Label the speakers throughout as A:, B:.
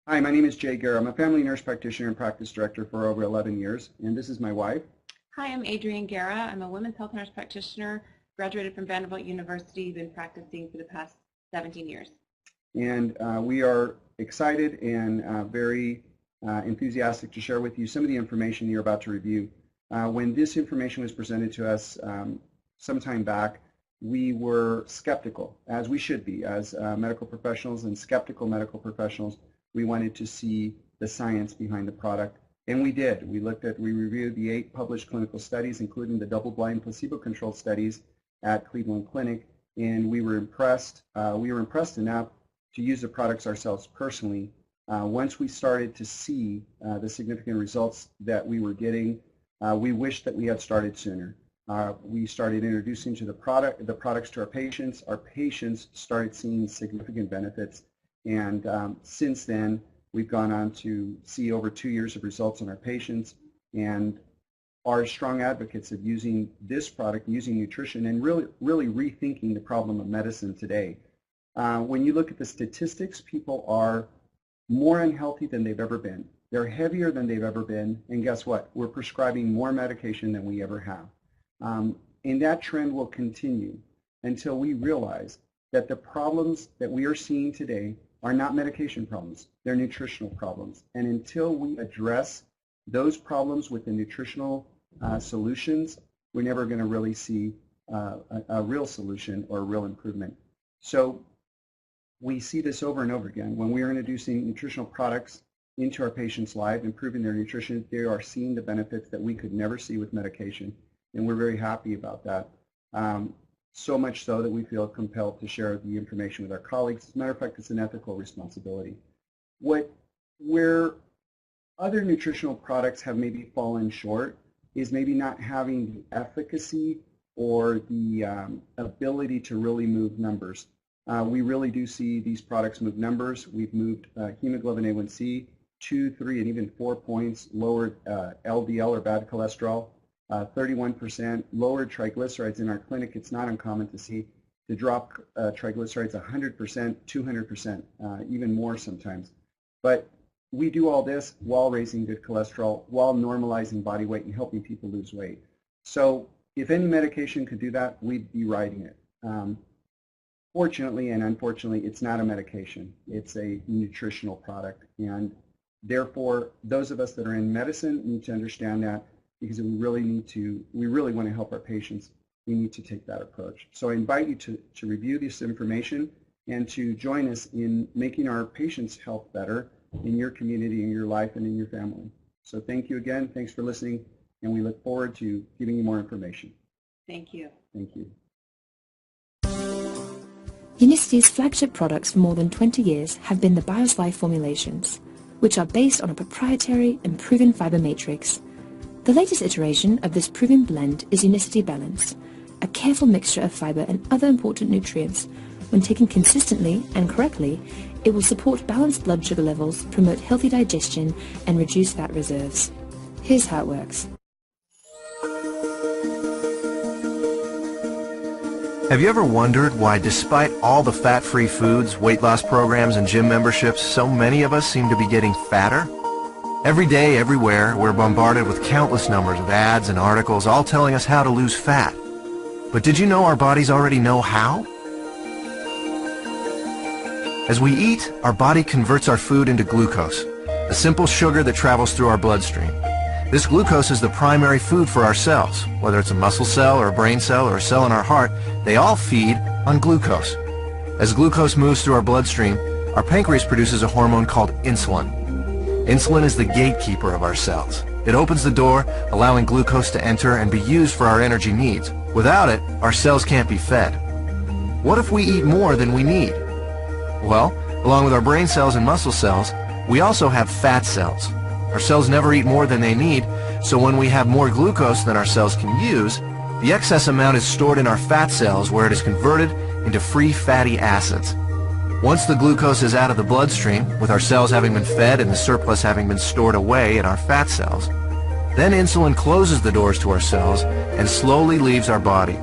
A: Hi, my name is Jay Guerra. I'm a family nurse practitioner and practice director for over 11 years, and this is my wife.
B: Hi, I'm Adrienne Guerra. I'm a women's health nurse practitioner, graduated from Vanderbilt University, been practicing for the past 17 years.
A: And we are excited and very enthusiastic to share with you some of the information you're about to review. When this information was presented to us some time back, we were skeptical, as we should be, as medical professionals and skeptical medical professionals. We wanted to see the science behind the product, and we did. We reviewed the 8 published clinical studies, including the double-blind placebo-controlled studies at Cleveland Clinic, and we were impressed. We were impressed enough to use the products ourselves personally. Once we started to see the significant results that we were getting, we wished that we had started sooner. We started introducing the products to our patients. Our patients started seeing significant benefits. And since then, we've gone on to see over 2 years of results in our patients and are strong advocates of using this product, using nutrition, and really rethinking the problem of medicine today. When you look at the statistics, people are more unhealthy than they've ever been. They're heavier than they've ever been, and guess what? We're prescribing more medication than we ever have. And that trend will continue until we realize that the problems that we are seeing today are not medication problems, they're nutritional problems. And until we address those problems with the nutritional solutions, we're never going to really see a real solution or a real improvement. So we see this over and over again. When we are introducing nutritional products into our patients' lives, improving their nutrition, they are seeing the benefits that we could never see with medication, and we're very happy about that. So much so that we feel compelled to share the information with our colleagues. As a matter of fact, it's an ethical responsibility. Where other nutritional products have maybe fallen short is maybe not having the efficacy or the ability to really move numbers. We really do see these products move numbers. We've moved hemoglobin A1C 2, 3, and even 4 points, lowered LDL or bad cholesterol, 31%, lowered triglycerides. In our clinic, it's not uncommon to see to drop triglycerides 100%, 200%, even more sometimes. But we do all this while raising good cholesterol, while normalizing body weight and helping people lose weight. So if any medication could do that, we'd be writing it. Fortunately and unfortunately, it's not a medication. It's a nutritional product. And therefore, those of us that are in medicine need to understand that, because we really want to help our patients. We need to take that approach. So I invite you to review this information and to join us in making our patients' health better in your community, in your life, and in your family. So thank you again. Thanks for listening, and we look forward to giving you more information.
B: Thank you.
A: Thank you.
C: Unicity's flagship products for more than 20 years have been the BioSlife formulations, which are based on a proprietary and proven fiber matrix. The latest iteration of this proven blend is Unicity Balance, a careful mixture of fiber and other important nutrients. When taken consistently and correctly, it will support balanced blood sugar levels, promote healthy digestion, and reduce fat reserves. Here's how it works.
D: Have you ever wondered why, despite all the fat-free foods, weight loss programs, and gym memberships, so many of us seem to be getting fatter? Every day, everywhere, we're bombarded with countless numbers of ads and articles all telling us how to lose fat. But did you know our bodies already know how? As we eat, our body converts our food into glucose, a simple sugar that travels through our bloodstream. This glucose is the primary food for our cells. Whether it's a muscle cell or a brain cell or a cell in our heart, they all feed on glucose. As glucose moves through our bloodstream, our pancreas produces a hormone called insulin. Insulin is the gatekeeper of our cells. It opens the door, allowing glucose to enter and be used for our energy needs. Without it, our cells can't be fed. What if we eat more than we need? Well, along with our brain cells and muscle cells, we also have fat cells. Our cells never eat more than they need, so when we have more glucose than our cells can use, the excess amount is stored in our fat cells, where it is converted into free fatty acids. Once the glucose is out of the bloodstream, with our cells having been fed and the surplus having been stored away in our fat cells, then insulin closes the doors to our cells and slowly leaves our body.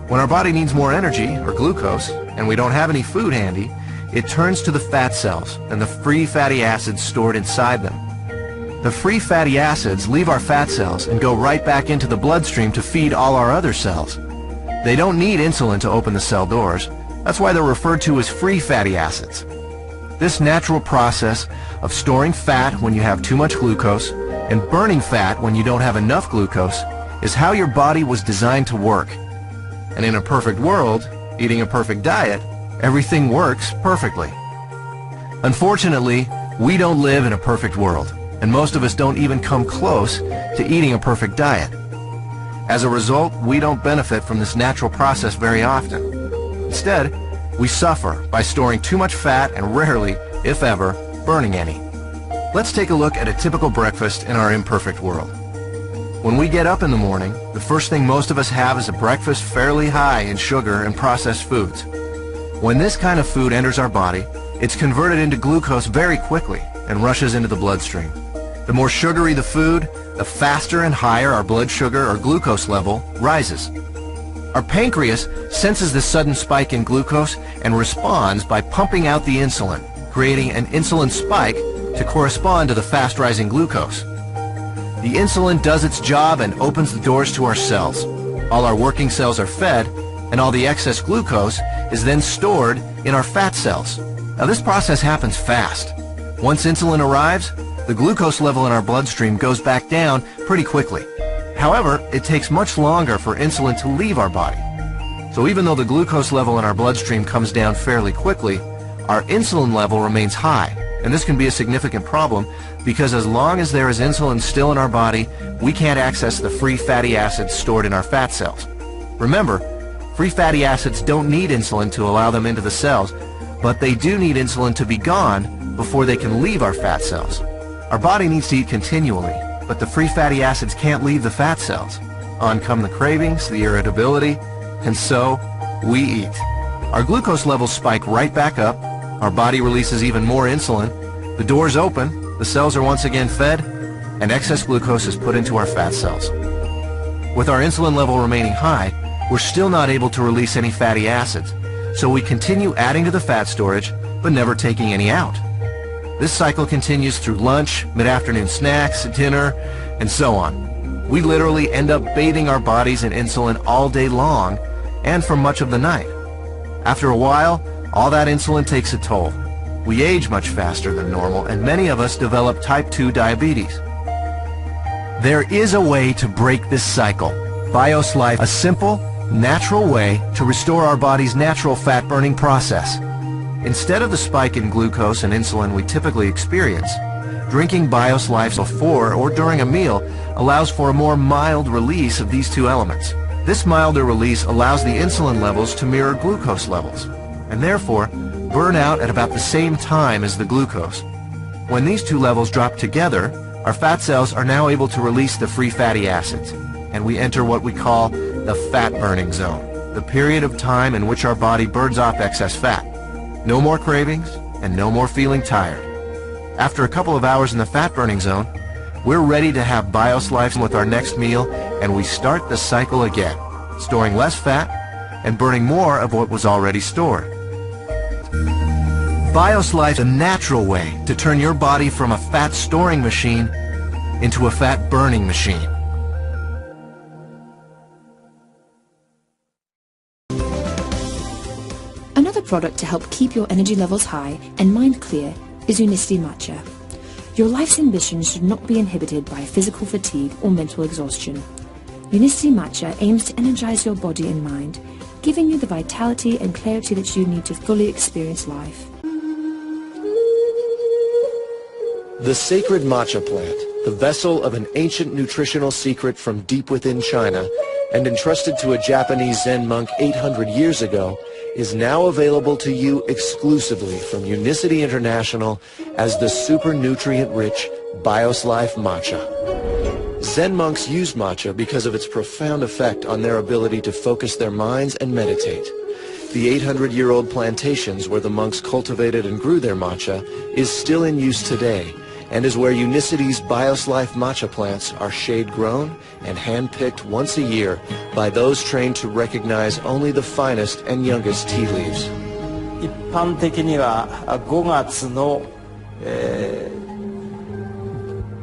D: When our body needs more energy, or glucose, and we don't have any food handy, it turns to the fat cells and the free fatty acids stored inside them. The free fatty acids leave our fat cells and go right back into the bloodstream to feed all our other cells. They don't need insulin to open the cell doors. That's why they're referred to as free fatty acids. This natural process of storing fat when you have too much glucose and burning fat when you don't have enough glucose is how your body was designed to work. And in a perfect world, eating a perfect diet, everything works perfectly. Unfortunately, we don't live in a perfect world, and most of us don't even come close to eating a perfect diet. As a result, we don't benefit from this natural process very often. Instead, we suffer by storing too much fat and rarely, if ever, burning any. Let's take a look at a typical breakfast in our imperfect world. When we get up in the morning, the first thing most of us have is a breakfast fairly high in sugar and processed foods. When this kind of food enters our body, it's converted into glucose very quickly and rushes into the bloodstream. The more sugary the food, the faster and higher our blood sugar or glucose level rises. Our pancreas senses this sudden spike in glucose and responds by pumping out the insulin, creating an insulin spike to correspond to the fast-rising glucose. The insulin does its job and opens the doors to our cells. All our working cells are fed, and all the excess glucose is then stored in our fat cells. Now this process happens fast. Once insulin arrives, the glucose level in our bloodstream goes back down pretty quickly. However, it takes much longer for insulin to leave our body. So even though the glucose level in our bloodstream comes down fairly quickly, our insulin level remains high. And this can be a significant problem because as long as there is insulin still in our body, we can't access the free fatty acids stored in our fat cells. Remember, free fatty acids don't need insulin to allow them into the cells, but they do need insulin to be gone before they can leave our fat cells. Our body needs to eat continually, but the free fatty acids can't leave the fat cells. On come the cravings, the irritability, and so we eat. Our glucose levels spike right back up. Our body releases even more insulin, the doors open, the cells are once again fed, and excess glucose is put into our fat cells. With our insulin level remaining high, we're still not able to release any fatty acids, so we continue adding to the fat storage, but never taking any out. This cycle continues through lunch, mid-afternoon snacks, dinner, and so on. We literally end up bathing our bodies in insulin all day long, and for much of the night. After a while, all that insulin takes a toll. We age much faster than normal, and many of us develop type 2 diabetes. There is a way to break this cycle. BIOS Life, a simple, natural way to restore our body's natural fat-burning process. Instead of the spike in glucose and insulin we typically experience, drinking BIOS Life before or during a meal allows for a more mild release of these two elements. This milder release allows the insulin levels to mirror glucose levels, and therefore burn out at about the same time as the glucose. When these two levels drop together, our fat cells are now able to release the free fatty acids, and we enter what we call the fat-burning zone, the period of time in which our body burns off excess fat. No more cravings, and no more feeling tired. After a couple of hours in the fat-burning zone, we're ready to have BIOS Life with our next meal, and we start the cycle again, storing less fat and burning more of what was already stored. BIOS Life is a natural way to turn your body from a fat-storing machine into a fat-burning machine.
C: Another product to help keep your energy levels high and mind clear is Unicity Matcha. Your life's ambitions should not be inhibited by physical fatigue or mental exhaustion. Unicity Matcha aims to energize your body and mind, giving you the vitality and clarity that you need to fully experience life.
D: The sacred matcha plant, the vessel of an ancient nutritional secret from deep within China and entrusted to a Japanese Zen monk 800 years ago, is now available to you exclusively from Unicity International as the super nutrient-rich BIOS Life Matcha. Zen monks use matcha because of its profound effect on their ability to focus their minds and meditate. The 800-year-old plantations where the monks cultivated and grew their matcha is still in use today, and is where Unicity's BIOS Life matcha plants are shade-grown and hand-picked once a year by those trained to recognize only the finest and youngest tea leaves.
E: 一般的には5月の、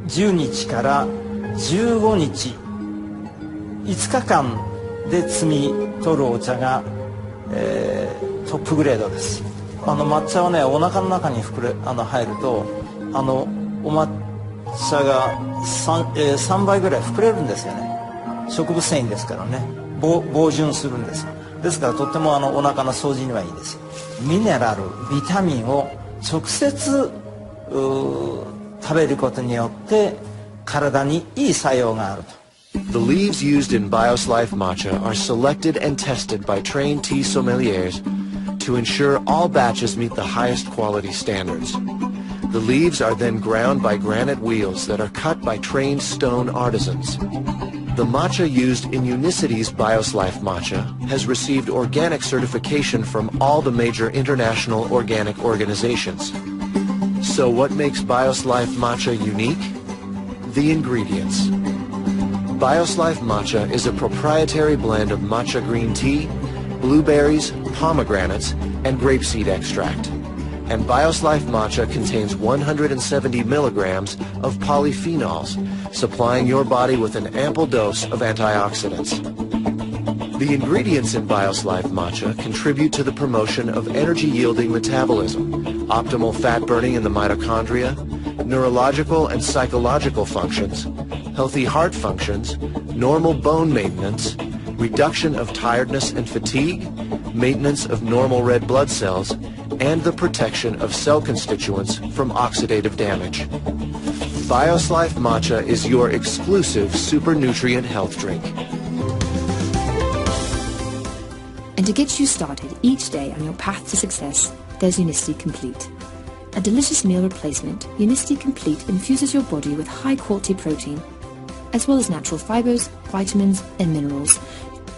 E: 10日から15日5日間で摘み取るお茶が、トップグレードです。抹茶はね、お腹の中に入るとお抹茶が 3倍ぐらい膨れるんですよね。植物繊維ですからね、防潤するんです。ですからとってもお腹の掃除にはいいです。ミネラル、ビタミンを直接食べることによって体にいい作用があると。
D: The leaves used in Bios Life matcha are selected and tested by trained tea sommeliers to ensure all batches meet the highest quality standards. The leaves are then ground by granite wheels that are cut by trained stone artisans. The matcha used in Unicity's Bios Life matcha has received organic certification from all the major international organic organizations. So what makes Bios Life matcha unique? The ingredients. Bios Life matcha is a proprietary blend of matcha green tea, blueberries, pomegranates, and grapeseed extract. And Bios Life matcha contains 170 milligrams of polyphenols, supplying your body with an ample dose of antioxidants. The ingredients in Bios Life matcha contribute to the promotion of energy-yielding metabolism, optimal fat burning in the mitochondria, neurological and psychological functions, healthy heart functions, normal bone maintenance, reduction of tiredness and fatigue, maintenance of normal red blood cells, and the protection of cell constituents from oxidative damage. Bios Life Matcha is your exclusive super nutrient health drink.
C: And to get you started each day on your path to success, there's Unicity Complete. A delicious meal replacement, Unicity Complete infuses your body with high-quality protein, as well as natural fibers, vitamins, and minerals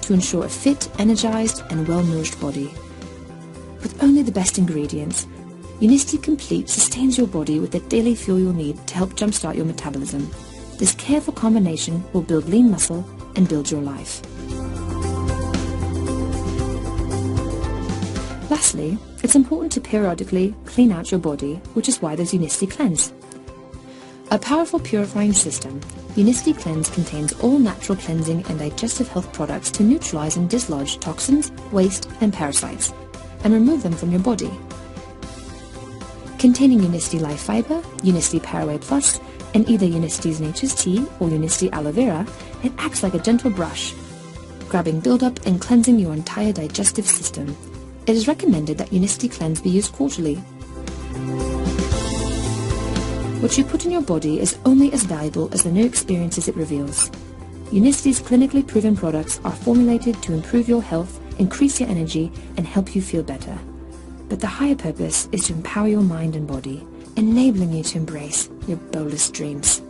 C: to ensure a fit, energized, and well-nourished body. With only the best ingredients, Unicity Complete sustains your body with the daily fuel you'll need to help jumpstart your metabolism. This careful combination will build lean muscle and build your life. Lastly, it's important to periodically clean out your body, which is why there's Unicity Cleanse. A powerful purifying system, Unicity Cleanse contains all natural cleansing and digestive health products to neutralize and dislodge toxins, waste, and parasites, and remove them from your body. Containing Unicity Life Fiber, Unicity Paraway Plus, and either Unicity's Nature's Tea or Unicity Aloe Vera, it acts like a gentle brush, grabbing buildup and cleansing your entire digestive system. It is recommended that Unicity Cleanse be used quarterly. What you put in your body is only as valuable as the new experiences it reveals. Unicity's clinically proven products are formulated to improve your health, increase your energy, and help you feel better. But the higher purpose is to empower your mind and body, enabling you to embrace your boldest dreams.